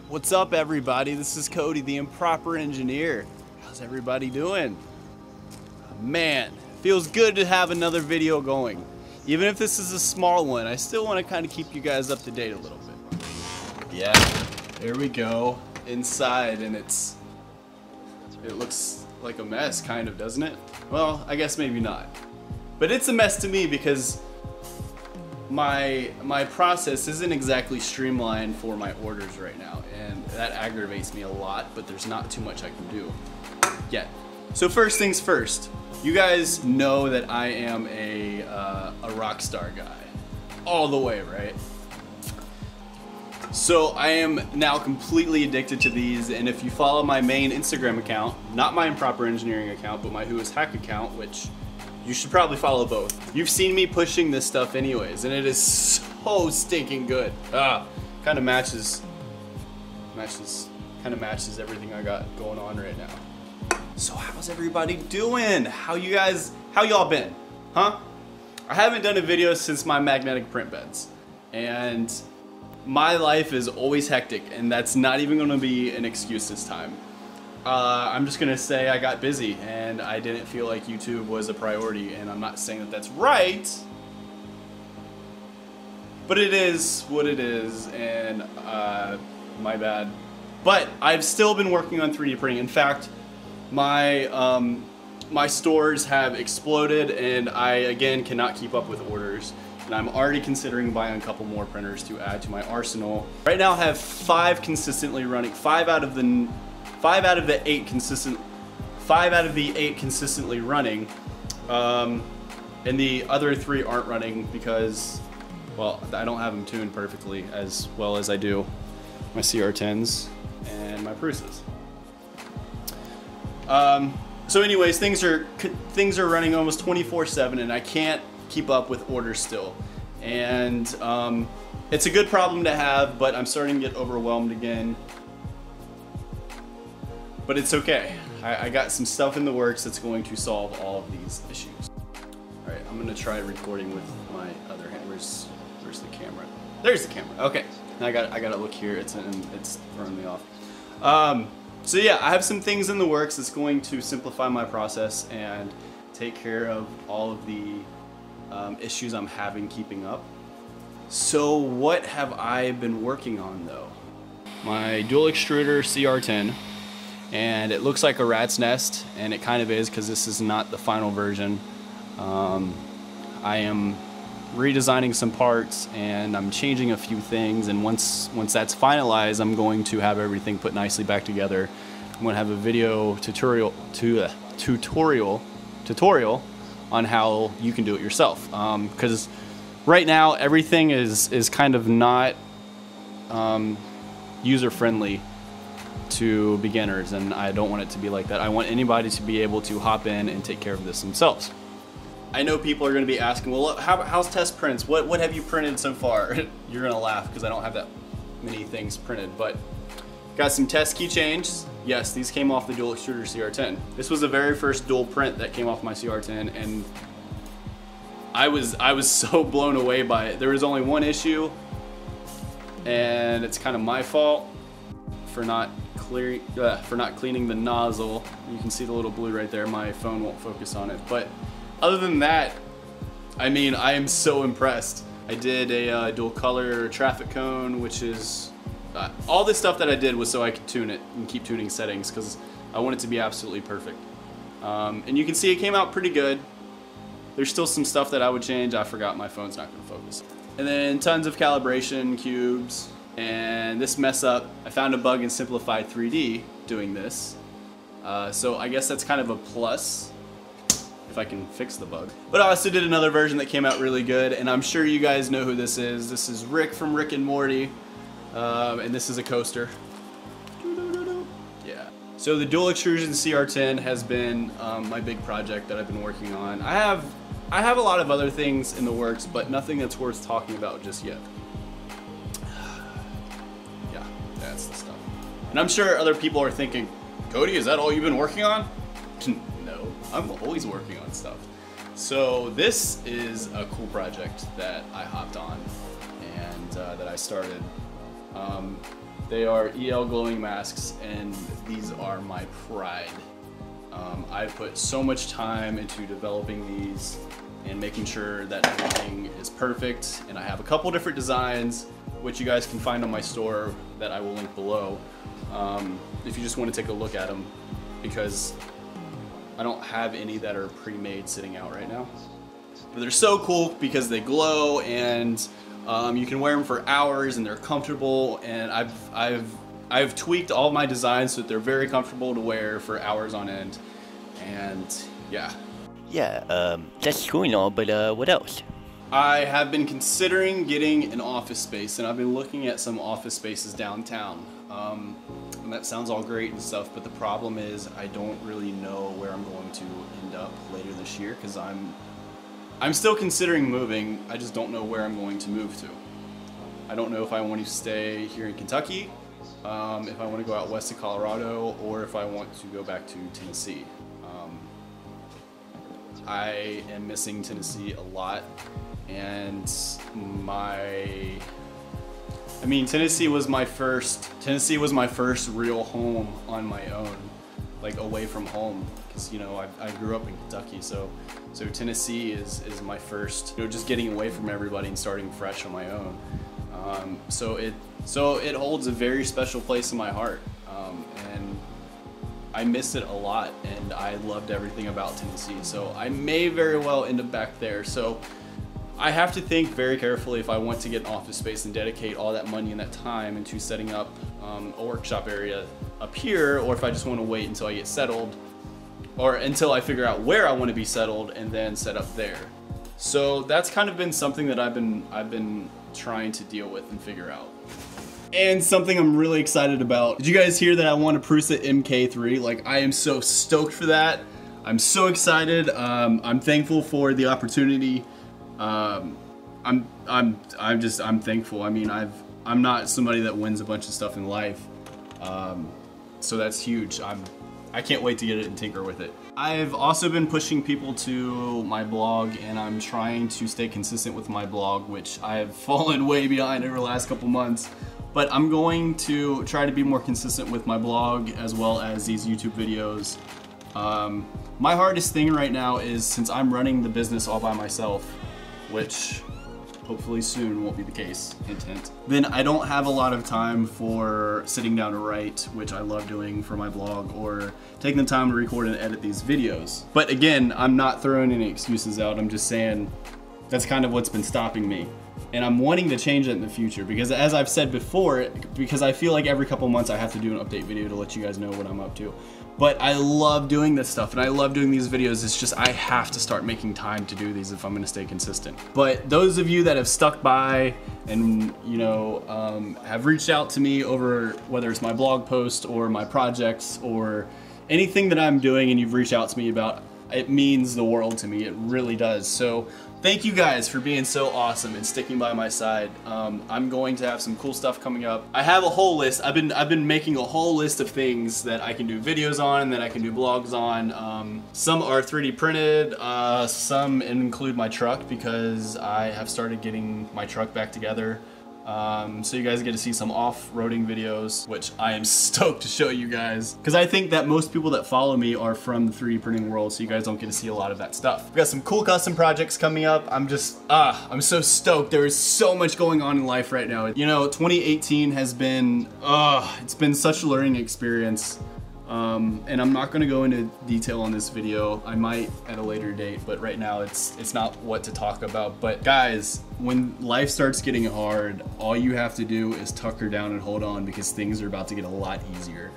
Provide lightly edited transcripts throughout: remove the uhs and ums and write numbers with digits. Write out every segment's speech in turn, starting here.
What's up, everybody? This is Cody, the improper engineer. How's everybody doing? Man, feels good to have another video going. Even if this is a small one, I still want to kind of keep you guys up to date a little bit. Yeah, there we go. Inside, and it looks like a mess, kind of, doesn't it? Well, I guess maybe not. But it's a mess to me because my process isn't exactly streamlined for my orders right now, and that aggravates me a lot, but there's not too much I can do yet. So first things first, you guys know that I am a rock star guy, all the way, right? So I am now completely addicted to these, and if you follow my main Instagram account, not my improper engineering account, but my Who Is Hack account, which you should probably follow both. You've seen me pushing this stuff anyways, and it is so stinking good. Kind of matches everything I got going on right now. So how's everybody doing? How y'all been? Huh? I haven't done a video since my magnetic print beds, and my life is always hectic, and that's not even gonna be an excuse this time. I'm just gonna say I got busy and I didn't feel like YouTube was a priority, and I'm not saying that that's right, but it is what it is, and my bad. But I've still been working on 3D printing. In fact, my stores have exploded, and I again cannot keep up with orders, and I'm already considering buying a couple more printers to add to my arsenal. Right now I have 5 consistently running, 5 out of the 8 consistently running, and the other 3 aren't running because, well, I don't have them tuned perfectly as well as I do my CR10s and my Pruses. So anyways, things are running almost 24/7, and I can't keep up with orders still, and it's a good problem to have, but I'm starting to get overwhelmed again. But it's okay. I got some stuff in the works that's going to solve all of these issues. All right, I'm gonna try recording with my other hand. Where's the camera? There's the camera. Okay, now I gotta look here. It's throwing me off. So yeah, I have some things in the works that's going to simplify my process and take care of all of the issues I'm having keeping up. So what have I been working on though? My dual extruder CR10. And it looks like a rat's nest, and it kind of is because this is not the final version. I am redesigning some parts, and I'm changing a few things, and once that's finalized, I'm going to have everything put nicely back together. I'm going to have a video tutorial on how you can do it yourself, because right now everything is kind of not user-friendly to beginners, and I don't want it to be like that. I want anybody to be able to hop in and take care of this themselves. I know people are going to be asking, well, how's test prints? What have you printed so far? You're going to laugh because I don't have that many things printed, but got some test keychains. Yes, these came off the dual extruder CR10. This was the very first dual print that came off my CR10, and I was so blown away by it. There was only one issue, and it's kind of my fault for not cleaning the nozzle. You can see the little blue right there. My phone won't focus on it, but other than that, I mean, I am so impressed. I did a dual color traffic cone, which is all this stuff that I did was so I could tune it and keep tuning settings because I want it to be absolutely perfect. And you can see it came out pretty good. There's still some stuff that I would change. I forgot my phone's not going to focus. And then tons of calibration cubes. And this mess up, I found a bug in Simplified 3D doing this. So I guess that's kind of a plus if I can fix the bug. But I also did another version that came out really good, and I'm sure you guys know who this is. This is Rick from Rick and Morty, and this is a coaster. Yeah. So the dual extrusion CR10 has been my big project that I've been working on. I have a lot of other things in the works, but nothing that's worth talking about just yet. Yeah, that's the stuff. And I'm sure other people are thinking, Cody, is that all you've been working on? No, I'm always working on stuff. So this is a cool project that I hopped on. and that I started. They are EL glowing masks, and these are my pride. I put so much time into developing these and making sure that everything is perfect, and I have a couple different designs which you guys can find on my store that I will link below if you just want to take a look at them, because I don't have any that are pre-made sitting out right now. But they're so cool because they glow, and you can wear them for hours and they're comfortable, and I've tweaked all my designs so that they're very comfortable to wear for hours on end. And yeah. Yeah, that's cool and all, but what else? I have been considering getting an office space, and I've been looking at some office spaces downtown. And that sounds all great and stuff, but the problem is I don't really know where I'm going to end up later this year, because I'm still considering moving. I just don't know where I'm going to move to. I don't know if I want to stay here in Kentucky, if I want to go out west to Colorado, or if I want to go back to Tennessee. I am missing Tennessee a lot, and Tennessee was my first real home on my own, like away from home, because I grew up in Kentucky, so Tennessee is my first, just getting away from everybody and starting fresh on my own. So it holds a very special place in my heart, and I miss it a lot, and I loved everything about Tennessee, so I may very well end up back there. So I have to think very carefully if I want to get an office space and dedicate all that money and that time into setting up a workshop area up here, or if I just want to wait until I get settled, or until I figure out where I want to be settled and then set up there. So that's kind of been something that I've been trying to deal with and figure out. And something I'm really excited about. Did you guys hear that I won a Prusa MK3? Like, I am so stoked for that. I'm so excited. I'm thankful for the opportunity. I'm thankful. I mean, I'm not somebody that wins a bunch of stuff in life. So that's huge. I can't wait to get it and tinker with it. I've also been pushing people to my blog, and I'm trying to stay consistent with my blog, which I have fallen way behind over the last couple months. But I'm going to try to be more consistent with my blog as well as these YouTube videos. My hardest thing right now is, since I'm running the business all by myself, which hopefully soon won't be the case, hint hint, then I don't have a lot of time for sitting down to write, which I love doing for my blog, or taking the time to record and edit these videos. But again, I'm not throwing any excuses out. I'm just saying that's kind of what's been stopping me. And I'm wanting to change it in the future, because as I've said before, because I feel like every couple months I have to do an update video to let you guys know what I'm up to. But I love doing this stuff, and I love doing these videos. It's just I have to start making time to do these if I'm gonna stay consistent. But those of you that have stuck by and have reached out to me over whether it's my blog post or my projects or anything that I'm doing, and you've reached out to me about, it means the world to me. It really does. So thank you guys for being so awesome and sticking by my side. I'm going to have some cool stuff coming up. I have a whole list. I've been making a whole list of things that I can do videos on, that I can do blogs on. Some are 3D printed. Some include my truck, because I have started getting my truck back together. So you guys get to see some off-roading videos, which I am stoked to show you guys, because I think that most people that follow me are from the 3D printing world, so you guys don't get to see a lot of that stuff. We've got some cool custom projects coming up. I'm so stoked. There is so much going on in life right now. 2018 has been, it's been such a learning experience. And I'm not gonna go into detail on this video. I might at a later date, but right now it's not what to talk about. But guys, when life starts getting hard, all you have to do is tucker down and hold on, because things are about to get a lot easier.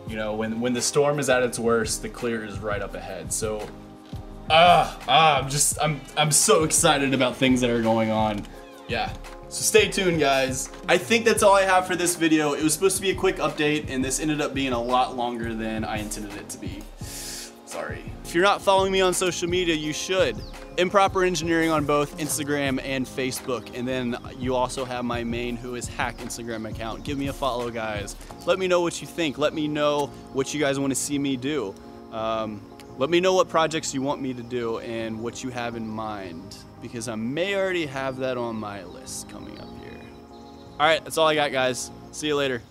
When the storm is at its worst, the clear is right up ahead. So, I'm so excited about things that are going on. Yeah. So stay tuned, guys. I think that's all I have for this video. It was supposed to be a quick update, and this ended up being a lot longer than I intended it to be. Sorry. If you're not following me on social media, you should. Improper Engineering on both Instagram and Facebook. And then you also have my main Who Is Hack Instagram account. Give me a follow, guys. Let me know what you think. Let me know what you guys want to see me do. Let me know what projects you want me to do and what you have in mind, because I may already have that on my list coming up here. All right, that's all I got, guys. See you later.